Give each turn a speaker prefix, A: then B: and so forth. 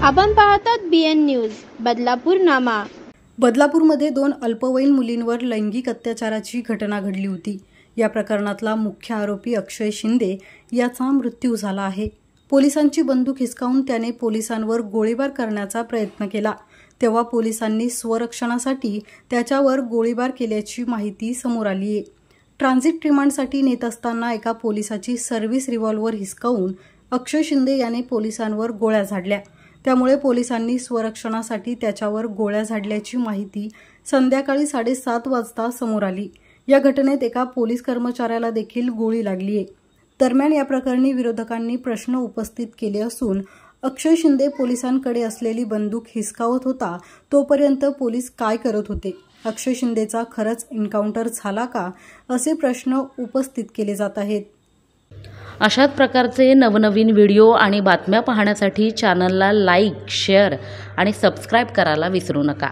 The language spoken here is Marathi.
A: आपण पाहतात BN न्यूज बदलापूर नामा।
B: बदलापूरमध्ये 2 अल्पवयीन मुलींवर लैंगिक अत्याचाराची घटना घडली होती। या प्रकरणातला मुख्य आरोपी अक्षय शिंदे याचा मृत्यू झाला आहे। पोलिसांची बंदूक हिसकावून त्याने पोलिसांवर गोळीबार करण्याचा प्रयत्न केला, तेव्हा पोलिसांनी स्वरक्षणासाठी त्याच्यावर गोळीबार केल्याची माहिती समोर आली आहे। ट्रान्झिट रिमांडसाठी नेत असताना एका पोलिसाची सर्व्हिस रिव्हॉल्वर हिसकावून अक्षय शिंदे याने पोलिसांवर गोळ्या झाडल्या, त्यामुळे पोलिसांनी स्वरक्षणासाठी त्याच्यावर गोळ्या झाडल्याची माहिती संध्याकाळी 7:30 वाजता समोर आली। या घटनेत एका पोलीस कर्मचाऱ्याला देखील गोळी लागली आहे। दरम्यान या प्रकरणी विरोधकांनी प्रश्न उपस्थित केले असून अक्षय शिंदे पोलिसांकडे असलेली बंदूक हिसकावत होता तोपर्यंत पोलीस काय करत होते? अक्षय शिंदेचा खरंच एन्काउंटर झाला का, असे प्रश्न उपस्थित केले जात आहेत।
C: अशाच प्रकारचे नवनवीन व्हिडिओ आणि बातम्या पाहण्यासाठी चॅनलला लाईक, शेअर आणि सबस्क्राईब करायला विसरू नका।